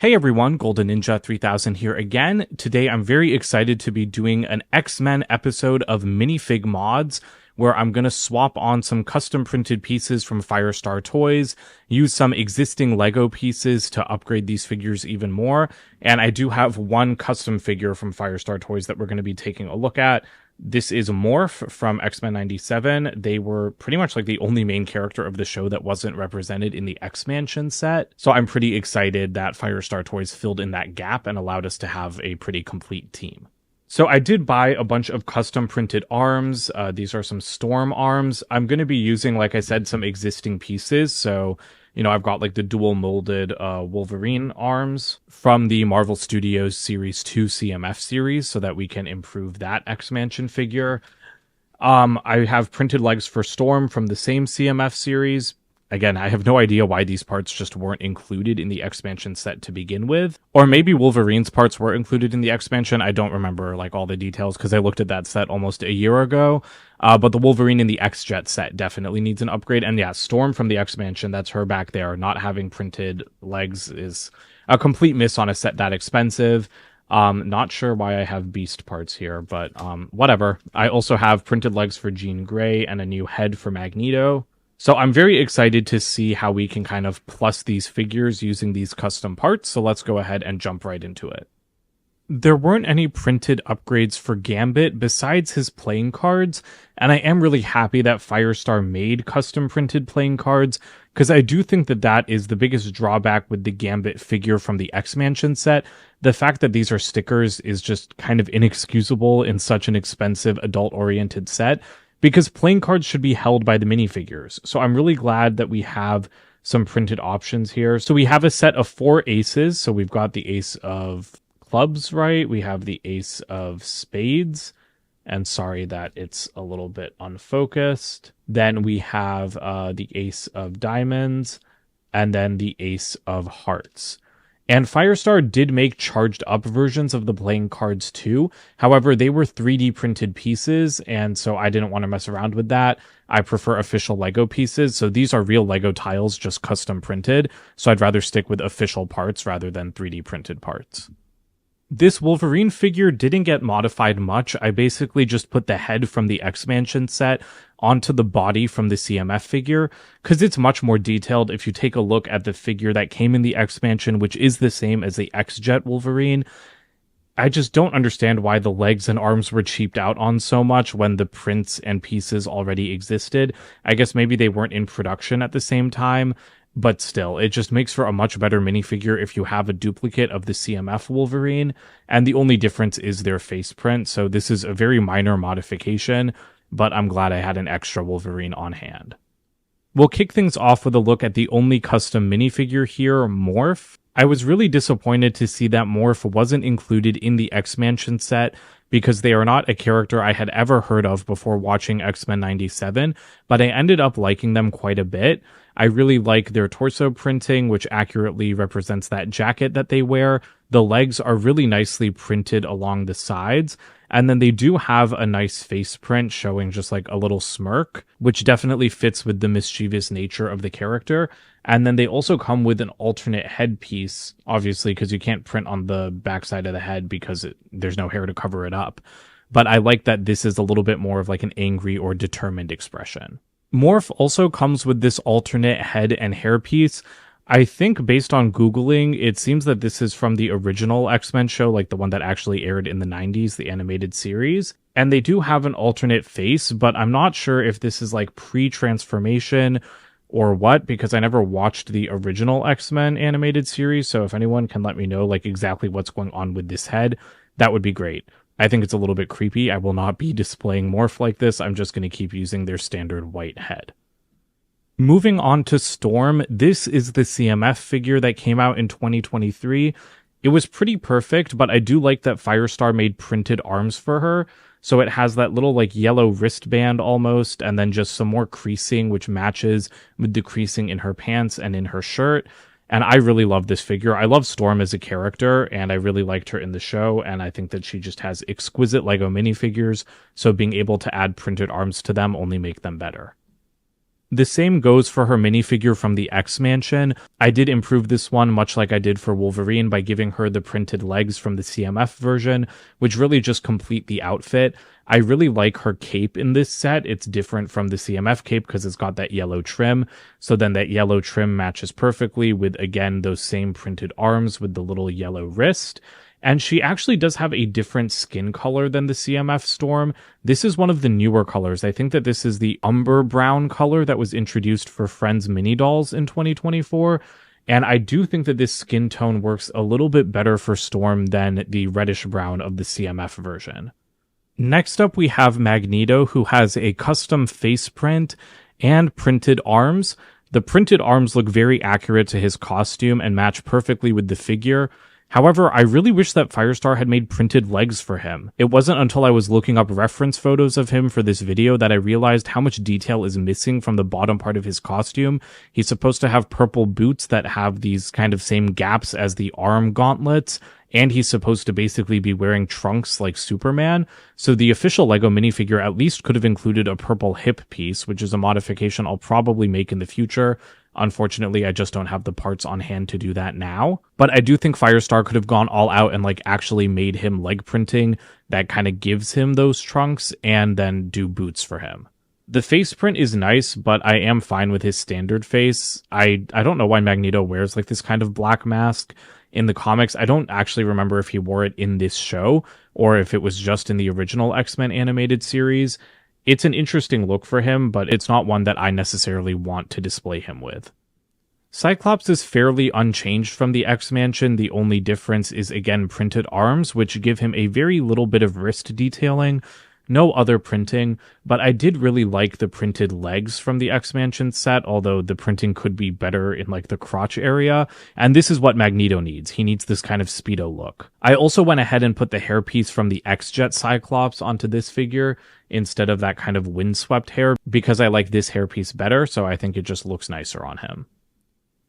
Hey everyone, Golden Ninja 3000 here again. Today I'm very excited to be doing an X-Men episode of Minifig mods where I'm going to swap on some custom printed pieces from Firestar toys, use some existing Lego pieces to upgrade these figures even more, and I do have one custom figure from Firestar toys that we're going to be taking a look at. This is Morph from X-Men 97. They were pretty much like the only main character of the show that wasn't represented in the X-Mansion set. So I'm pretty excited that Firestar Toys filled in that gap and allowed us to have a pretty complete team. So I did buy a bunch of custom printed arms. These are some Storm arms. I'm going to be using, like I said, some existing pieces. So, you know, I've got like the dual molded Wolverine arms from the Marvel Studios Series 2 CMF series so that we can improve that X-Mansion figure. I have printed legs for Storm from the same CMF series. Again, I have no idea why these parts just weren't included in the X-Mansion set to begin with. Or maybe Wolverine's parts were included in the X-Mansion. I don't remember like all the details because I looked at that set almost a year ago. But the Wolverine in the X-Jet set definitely needs an upgrade. And yeah, Storm from the X-Mansion, that's her back there. Not having printed legs is a complete miss on a set that expensive. Not sure why I have Beast parts here, but whatever. I also have printed legs for Jean Grey and a new head for Magneto. So I'm very excited to see how we can kind of plus these figures using these custom parts. So let's go ahead and jump right into it. There weren't any printed upgrades for Gambit besides his playing cards, and I am really happy that Firestar made custom printed playing cards, because I do think that that is the biggest drawback with the Gambit figure from the X-Mansion set. The fact that these are stickers is just kind of inexcusable in such an expensive adult-oriented set, because playing cards should be held by the minifigures. So I'm really glad that we have some printed options here. So we have a set of 4 aces. So we've got the ace of clubs, right? We have the ace of spades. And sorry that it's a little bit unfocused. Then we have the ace of diamonds and then the ace of hearts. And Firestar did make charged up versions of the playing cards too. However, they were 3D printed pieces, and so I didn't want to mess around with that. I prefer official Lego pieces, so these are real Lego tiles, just custom printed. So I'd rather stick with official parts rather than 3D printed parts. This Wolverine figure didn't get modified much. I basically just put the head from the X-Mansion set onto the body from the CMF figure, because it's much more detailed if you take a look at the figure that came in the X-Mansion, which is the same as the X-Jet Wolverine. I just don't understand why the legs and arms were cheaped out on so much when the prints and pieces already existed. I guess maybe they weren't in production at the same time. But still, it just makes for a much better minifigure if you have a duplicate of the CMF Wolverine, and the only difference is their face print, so this is a very minor modification, but I'm glad I had an extra Wolverine on hand. We'll kick things off with a look at the only custom minifigure here, Morph. I was really disappointed to see that Morph wasn't included in the X-Mansion set, because they are not a character I had ever heard of before watching X-Men 97, but I ended up liking them quite a bit. I really like their torso printing, which accurately represents that jacket that they wear. The legs are really nicely printed along the sides, and then they do have a nice face print showing just like a little smirk, which definitely fits with the mischievous nature of the character. And then they also come with an alternate headpiece, obviously, because you can't print on the backside of the head because there's no hair to cover it up. But I like that this is a little bit more of like an angry or determined expression. Morph also comes with this alternate head and hair piece. I think based on Googling, it seems that this is from the original X-Men show, like the one that actually aired in the 90s, the animated series. And they do have an alternate face, but I'm not sure if this is like pre-transformation or what, because I never watched the original X-Men animated series. So if anyone can let me know like exactly what's going on with this head, that would be great. I think it's a little bit creepy. I will not be displaying Morph like this. I'm just going to keep using their standard white head. Moving on to Storm, this is the CMF figure that came out in 2023. It was pretty perfect, but I do like that Firestar made printed arms for her. So it has that little like yellow wristband almost, and then just some more creasing, which matches with the creasing in her pants and in her shirt. And I really love this figure. I love Storm as a character, and I really liked her in the show, and I think that she just has exquisite Lego minifigures, so being able to add printed arms to them only make them better. The same goes for her minifigure from the X-Mansion. I did improve this one much like I did for Wolverine by giving her the printed legs from the CMF version, which really just complete the outfit. I really like her cape in this set. It's different from the CMF cape because it's got that yellow trim. So then that yellow trim matches perfectly with, again, those same printed arms with the little yellow wrist. And she actually does have a different skin color than the CMF Storm. This is one of the newer colors. I think that this is the umber brown color that was introduced for Friends mini dolls in 2024. And I do think that this skin tone works a little bit better for Storm than the reddish brown of the CMF version. Next up, we have Magneto, who has a custom face print and printed arms. The printed arms look very accurate to his costume and match perfectly with the figure. However, I really wish that Firestar had made printed legs for him. It wasn't until I was looking up reference photos of him for this video that I realized how much detail is missing from the bottom part of his costume. He's supposed to have purple boots that have these kind of same gaps as the arm gauntlets, and he's supposed to basically be wearing trunks like Superman. So the official LEGO minifigure at least could have included a purple hip piece, which is a modification I'll probably make in the future. Unfortunately, I just don't have the parts on hand to do that now. But I do think Firestar could have gone all out and like actually made him leg printing that kind of gives him those trunks and then do boots for him. The face print is nice, but I am fine with his standard face. I don't know why Magneto wears like this kind of black mask in the comics. I don't actually remember if he wore it in this show or if it was just in the original X-Men animated series. It's an interesting look for him, but it's not one that I necessarily want to display him with. Cyclops is fairly unchanged from the X-Mansion. The only difference is, again, printed arms, which give him a very little bit of wrist detailing. No other printing, but I did really like the printed legs from the X-Mansion set, although the printing could be better in like the crotch area. And this is what Magneto needs. He needs this kind of Speedo look. I also went ahead and put the hairpiece from the X-Jet Cyclops onto this figure instead of that kind of windswept hair because I like this hairpiece better, so I think it just looks nicer on him.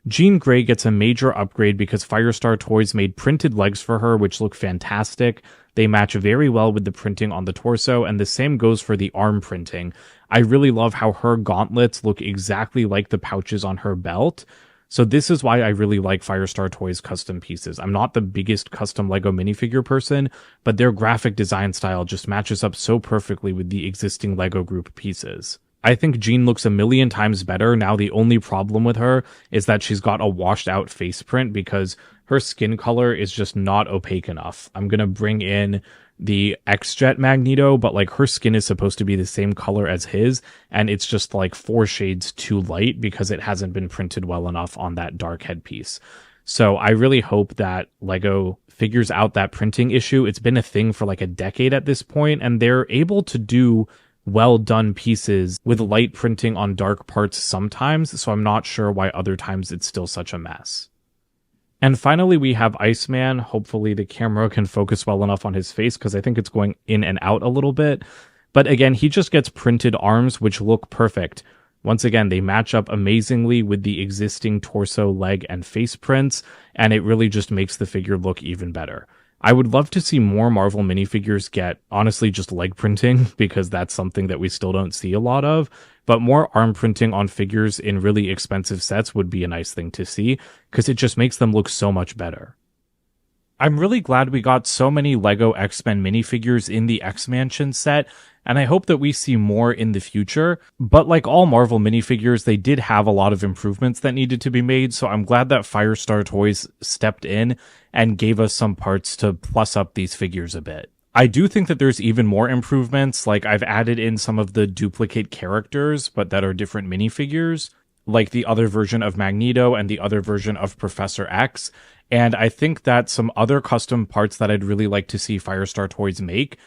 Jean Grey gets a major upgrade because Firestar Toys made printed legs for her, which look fantastic. They match very well with the printing on the torso, and the same goes for the arm printing. I really love how her gauntlets look exactly like the pouches on her belt. So this is why I really like Firestar Toys custom pieces. I'm not the biggest custom LEGO minifigure person, but their graphic design style just matches up so perfectly with the existing LEGO group pieces. I think Jean looks a million times better. Now the only problem with her is that she's got a washed out face print because her skin color is just not opaque enough. I'm going to bring in the X-Jet Magneto, but like her skin is supposed to be the same color as his, and it's just like 4 shades too light because it hasn't been printed well enough on that dark headpiece. So I really hope that LEGO figures out that printing issue. It's been a thing for like a decade at this point, and they're able to do well done pieces with light printing on dark parts sometimes, so I'm not sure why other times it's still such a mess. And finally, we have Iceman. Hopefully the camera can focus well enough on his face because I think it's going in and out a little bit. But again, he just gets printed arms, which look perfect. Once again, they match up amazingly with the existing torso, leg, and face prints, and it really just makes the figure look even better. I would love to see more Marvel minifigures get, honestly, just leg printing, because that's something that we still don't see a lot of. But more arm printing on figures in really expensive sets would be a nice thing to see, because it just makes them look so much better. I'm really glad we got so many LEGO X-Men minifigures in the X-Mansion set, and I hope that we see more in the future. But like all Marvel minifigures, they did have a lot of improvements that needed to be made, so I'm glad that Firestar Toys stepped in and gave us some parts to plus up these figures a bit. I do think that there's even more improvements, like I've added in some of the duplicate characters, but that are different minifigures, like the other version of Magneto and the other version of Professor X. And I think that some other custom parts that I'd really like to see Firestar Toys make,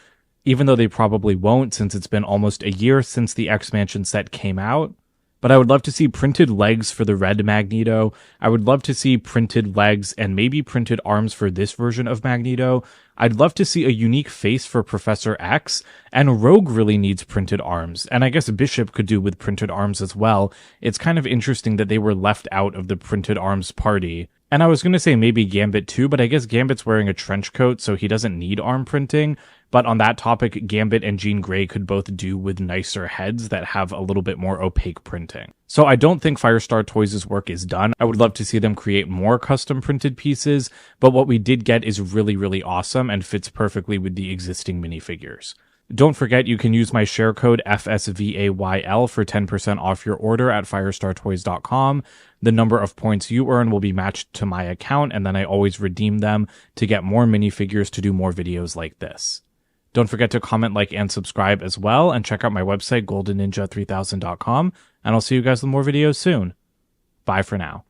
even though they probably won't since it's been almost a year since the X-Mansion set came out. But I would love to see printed legs for the red Magneto. I would love to see printed legs and maybe printed arms for this version of Magneto. I'd love to see a unique face for Professor X, and Rogue really needs printed arms, and I guess Bishop could do with printed arms as well. It's kind of interesting that they were left out of the printed arms party. And I was going to say maybe Gambit too, but I guess Gambit's wearing a trench coat, so he doesn't need arm printing. But on that topic, Gambit and Jean Grey could both do with nicer heads that have a little bit more opaque printing. So I don't think Firestar Toys' work is done. I would love to see them create more custom printed pieces, but what we did get is really, really awesome and fits perfectly with the existing minifigures. Don't forget you can use my share code FSVAYL for 10% off your order at firestartoys.com. The number of points you earn will be matched to my account, and then I always redeem them to get more minifigures to do more videos like this. Don't forget to comment, like, and subscribe as well, and check out my website, goldenninja3000.com, and I'll see you guys with more videos soon. Bye for now.